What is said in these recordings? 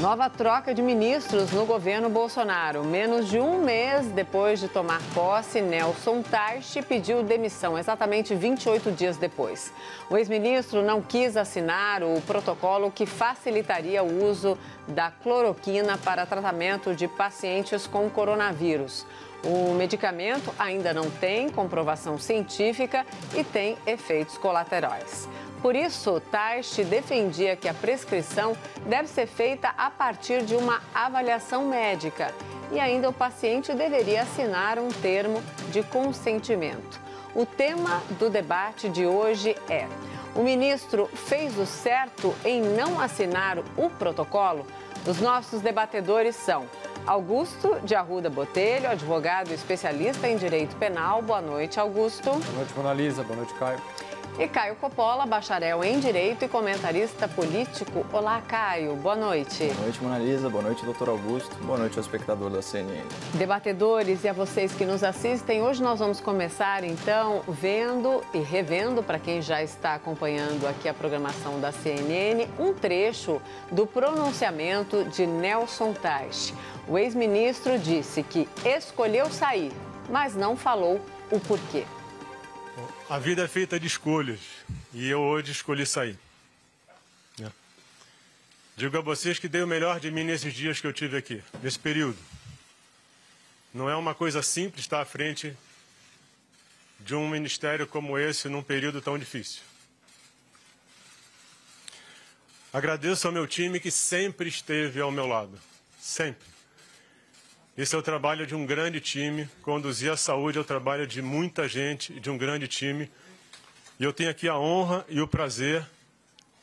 Nova troca de ministros no governo Bolsonaro. Menos de um mês depois de tomar posse, Nelson Taixe pediu demissão, exatamente 28 dias depois. O ex-ministro não quis assinar o protocolo que facilitaria o uso da cloroquina para tratamento de pacientes com coronavírus. O medicamento ainda não tem comprovação científica e tem efeitos colaterais. Por isso, Taixe defendia que a prescrição deve ser feita a partir de uma avaliação médica e ainda o paciente deveria assinar um termo de consentimento. O tema do debate de hoje é: o ministro fez o certo em não assinar o protocolo? Os nossos debatedores são Augusto de Arruda Botelho, advogado especialista em direito penal. Boa noite, Augusto. Boa noite, Mona Lisa. Boa noite, Caio. E Caio Coppola, bacharel em Direito e comentarista político. Olá, Caio. Boa noite. Boa noite, Mona Lisa. Boa noite, doutor Augusto. Boa noite ao espectador da CNN. Debatedores e a vocês que nos assistem, hoje nós vamos começar, então, vendo e revendo, para quem já está acompanhando aqui a programação da CNN, um trecho do pronunciamento de Nelson Taixe. O ex-ministro disse que escolheu sair, mas não falou o porquê. A vida é feita de escolhas e eu hoje escolhi sair. Digo a vocês que dei o melhor de mim nesses dias que eu tive aqui, nesse período. Não é uma coisa simples estar à frente de um ministério como esse num período tão difícil. Agradeço ao meu time que sempre esteve ao meu lado, sempre. Esse é o trabalho de um grande time, conduzir a saúde é o trabalho de muita gente, de um grande time. E eu tenho aqui a honra e o prazer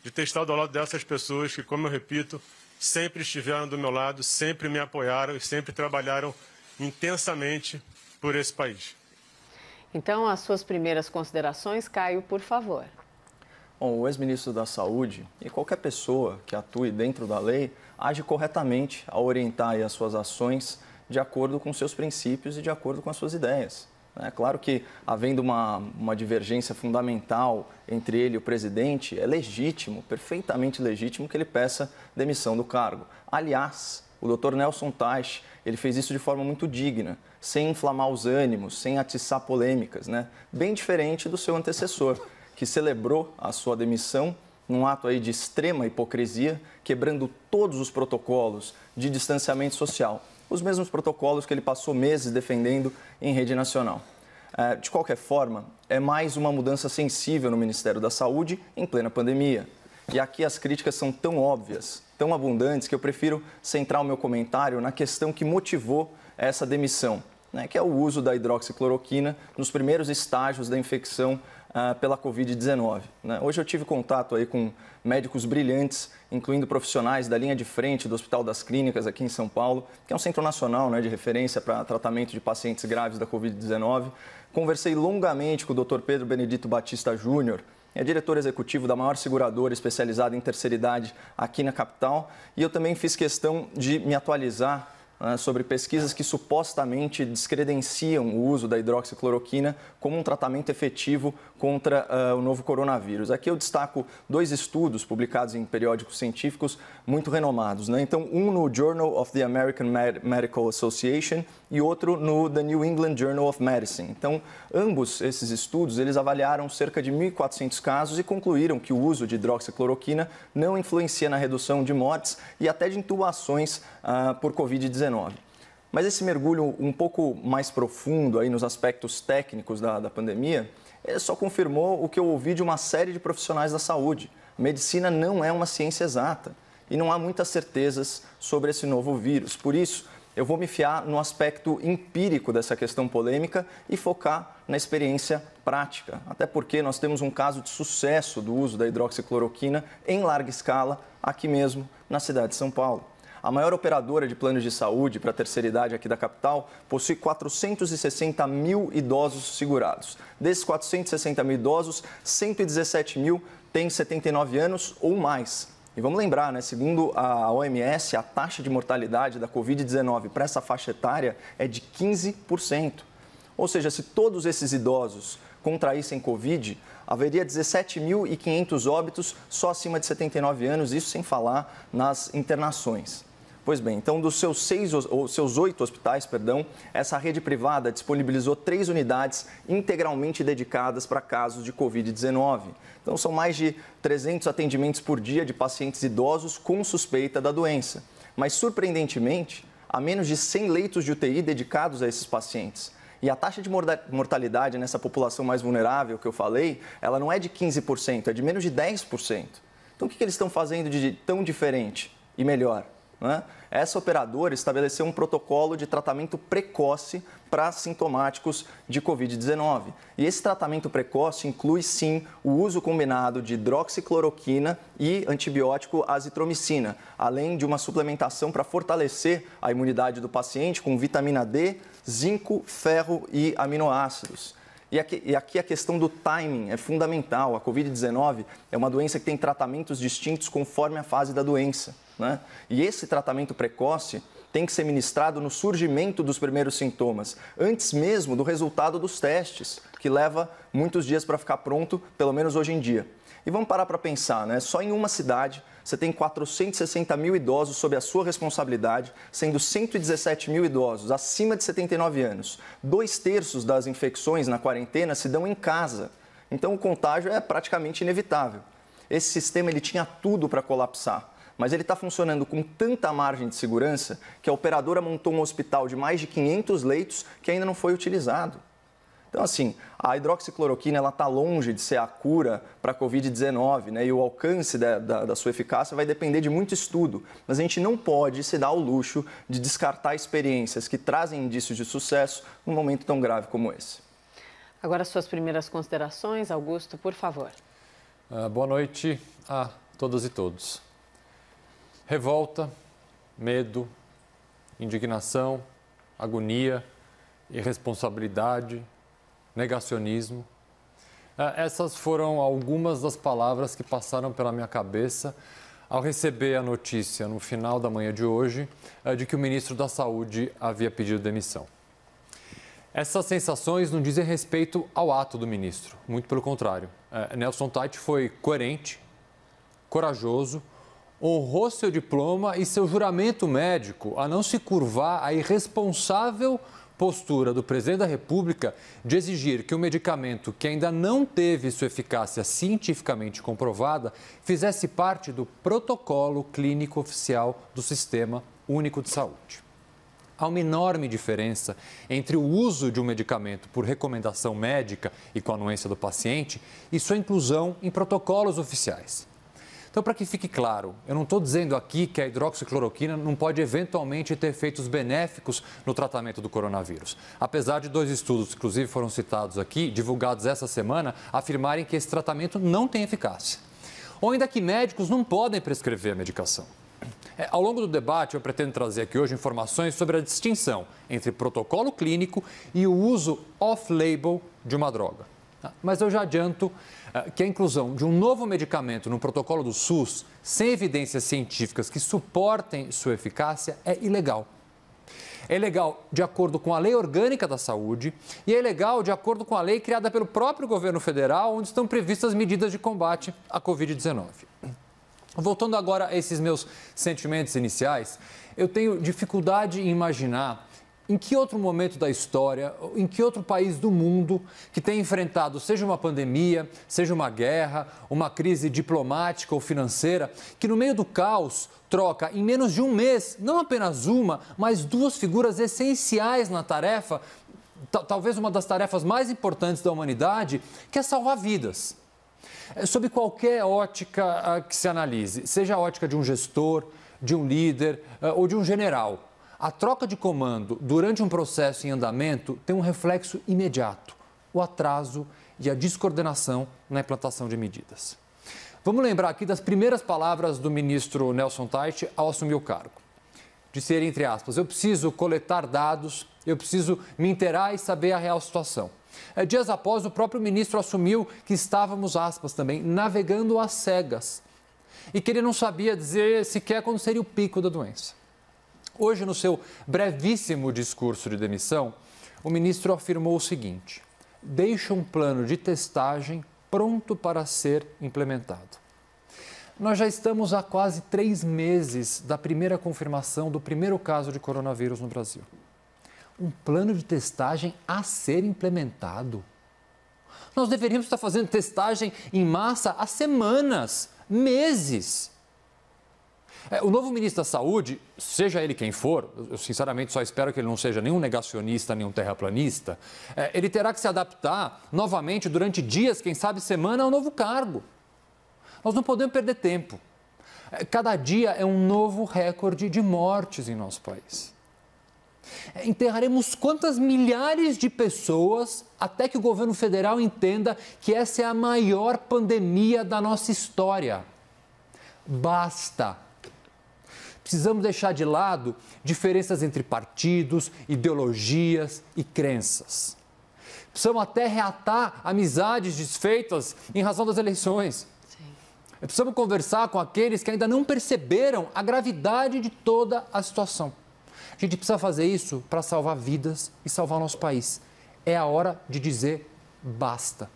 de ter estado ao lado dessas pessoas que, como eu repito, sempre estiveram do meu lado, sempre me apoiaram e sempre trabalharam intensamente por esse país. Então, as suas primeiras considerações, Caio, por favor. Bom, o ex-ministro da Saúde e qualquer pessoa que atue dentro da lei age corretamente ao orientar as suas ações de acordo com seus princípios e de acordo com as suas ideias. É claro que, havendo uma divergência fundamental entre ele e o presidente, é legítimo, perfeitamente legítimo, que ele peça demissão do cargo. Aliás, o doutor Nelson Taixe, ele fez isso de forma muito digna, sem inflamar os ânimos, sem atiçar polêmicas, né? Bem diferente do seu antecessor, que celebrou a sua demissão num ato aí de extrema hipocrisia, quebrando todos os protocolos de distanciamento social. Os mesmos protocolos que ele passou meses defendendo em rede nacional. De qualquer forma, é mais uma mudança sensível no Ministério da Saúde em plena pandemia. E aqui as críticas são tão óbvias, tão abundantes, que eu prefiro centrar o meu comentário na questão que motivou essa demissão, né, que é o uso da hidroxicloroquina nos primeiros estágios da infecção pela Covid-19. Né? Hoje eu tive contato aí com médicos brilhantes, incluindo profissionais da linha de frente do Hospital das Clínicas aqui em São Paulo, que é um centro nacional, né, de referência para tratamento de pacientes graves da Covid-19. Conversei longamente com o Dr. Pedro Benedito Batista Júnior, é diretor executivo da maior seguradora especializada em terceira idade aqui na capital, e eu também fiz questão de me atualizar sobre pesquisas que supostamente descredenciam o uso da hidroxicloroquina como um tratamento efetivo contra o novo coronavírus. Aqui eu destaco dois estudos publicados em periódicos científicos muito renomados, né? Então, um no Journal of the American Medical Association e outro no The New England Journal of Medicine. Então, ambos esses estudos, eles avaliaram cerca de 1.400 casos e concluíram que o uso de hidroxicloroquina não influencia na redução de mortes e até de intubações por Covid-19. Mas esse mergulho um pouco mais profundo aí nos aspectos técnicos da pandemia, só confirmou o que eu ouvi de uma série de profissionais da saúde. Medicina não é uma ciência exata e não há muitas certezas sobre esse novo vírus. Por isso, eu vou me fiar no aspecto empírico dessa questão polêmica e focar na experiência prática. Até porque nós temos um caso de sucesso do uso da hidroxicloroquina em larga escala aqui mesmo na cidade de São Paulo. A maior operadora de planos de saúde para a terceira idade aqui da capital possui 460 mil idosos segurados. Desses 460 mil idosos, 117 mil têm 79 anos ou mais. E vamos lembrar, né, segundo a OMS, a taxa de mortalidade da Covid-19 para essa faixa etária é de 15%. Ou seja, se todos esses idosos contraíssem Covid, haveria 17.500 óbitos só acima de 79 anos, isso sem falar nas internações. Pois bem, então dos seus 8 hospitais, essa rede privada disponibilizou 3 unidades integralmente dedicadas para casos de Covid-19. Então são mais de 300 atendimentos por dia de pacientes idosos com suspeita da doença. Mas surpreendentemente, há menos de 100 leitos de UTI dedicados a esses pacientes. E a taxa de mortalidade nessa população mais vulnerável que eu falei, ela não é de 15%, é de menos de 10%. Então, o que eles estão fazendo de tão diferente e melhor? Essa operadora estabeleceu um protocolo de tratamento precoce para assintomáticos de Covid-19. E esse tratamento precoce inclui, sim, o uso combinado de hidroxicloroquina e antibiótico azitromicina, além de uma suplementação para fortalecer a imunidade do paciente com vitamina D, zinco, ferro e aminoácidos. E aqui a questão do timing é fundamental. A Covid-19 é uma doença que tem tratamentos distintos conforme a fase da doença, E esse tratamento precoce tem que ser ministrado no surgimento dos primeiros sintomas, antes mesmo do resultado dos testes, que leva muitos dias para ficar pronto, pelo menos hoje em dia. E vamos parar para pensar, Só em uma cidade você tem 460 mil idosos sob a sua responsabilidade, sendo 117 mil idosos acima de 79 anos. 2/3 das infecções na quarentena se dão em casa. Então o contágio é praticamente inevitável. Esse sistema ele tinha tudo para colapsar, mas ele está funcionando com tanta margem de segurança que a operadora montou um hospital de mais de 500 leitos que ainda não foi utilizado. Então, assim, a hidroxicloroquina está longe de ser a cura para a Covid-19, E o alcance da sua eficácia vai depender de muito estudo. Mas a gente não pode se dar ao luxo de descartar experiências que trazem indícios de sucesso num momento tão grave como esse. Agora, suas primeiras considerações, Augusto, por favor. Boa noite a todas e todos. Revolta, medo, indignação, agonia, irresponsabilidade, negacionismo. Essas foram algumas das palavras que passaram pela minha cabeça ao receber a notícia no final da manhã de hoje de que o ministro da Saúde havia pedido demissão. Essas sensações não dizem respeito ao ato do ministro, muito pelo contrário. Nelson Taichi foi coerente, corajoso, honrou seu diploma e seu juramento médico a não se curvar à irresponsável postura do presidente da República de exigir que um medicamento que ainda não teve sua eficácia cientificamente comprovada fizesse parte do protocolo clínico oficial do Sistema Único de Saúde. Há uma enorme diferença entre o uso de um medicamento por recomendação médica e com a anuência do paciente e sua inclusão em protocolos oficiais. Então, para que fique claro, eu não estou dizendo aqui que a hidroxicloroquina não pode eventualmente ter efeitos benéficos no tratamento do coronavírus. Apesar de 2 estudos, inclusive foram citados aqui, divulgados essa semana, afirmarem que esse tratamento não tem eficácia. Ou ainda que médicos não podem prescrever a medicação. Ao longo do debate, eu pretendo trazer aqui hoje informações sobre a distinção entre protocolo clínico e o uso off-label de uma droga. Mas eu já adianto que a inclusão de um novo medicamento no protocolo do SUS, sem evidências científicas que suportem sua eficácia, é ilegal. É ilegal de acordo com a Lei Orgânica da Saúde e é ilegal de acordo com a lei criada pelo próprio governo federal, onde estão previstas medidas de combate à Covid-19. Voltando agora a esses meus sentimentos iniciais, eu tenho dificuldade em imaginar em que outro momento da história, em que outro país do mundo que tenha enfrentado, seja uma pandemia, seja uma guerra, uma crise diplomática ou financeira, que no meio do caos troca em menos de um mês, não apenas uma, mas 2 figuras essenciais na tarefa, talvez uma das tarefas mais importantes da humanidade, que é salvar vidas. Sob qualquer ótica que se analise, seja a ótica de um gestor, de um líder ou de um general, a troca de comando durante um processo em andamento tem um reflexo imediato, o atraso e a descoordenação na implantação de medidas. Vamos lembrar aqui das primeiras palavras do ministro Nelson Taichi ao assumir o cargo. Disse ele, entre aspas, eu preciso coletar dados, eu preciso me inteirar e saber a real situação. Dias após, o próprio ministro assumiu que estávamos, aspas também, navegando às cegas e que ele não sabia dizer sequer quando seria o pico da doença. Hoje, no seu brevíssimo discurso de demissão, o ministro afirmou o seguinte: deixa um plano de testagem pronto para ser implementado. Nós já estamos há quase 3 meses da primeira confirmação do primeiro caso de coronavírus no Brasil. Um plano de testagem a ser implementado. Nós deveríamos estar fazendo testagem em massa há semanas, meses. O novo ministro da Saúde, seja ele quem for, eu sinceramente só espero que ele não seja nenhum negacionista, nenhum terraplanista, ele terá que se adaptar novamente durante dias, quem sabe semana, ao novo cargo. Nós não podemos perder tempo. Cada dia é um novo recorde de mortes em nosso país. Enterraremos quantas milhares de pessoas até que o governo federal entenda que essa é a maior pandemia da nossa história. Basta! Precisamos deixar de lado diferenças entre partidos, ideologias e crenças. Precisamos até reatar amizades desfeitas em razão das eleições. Precisamos conversar com aqueles que ainda não perceberam a gravidade de toda a situação. A gente precisa fazer isso para salvar vidas e salvar o nosso país. É a hora de dizer basta.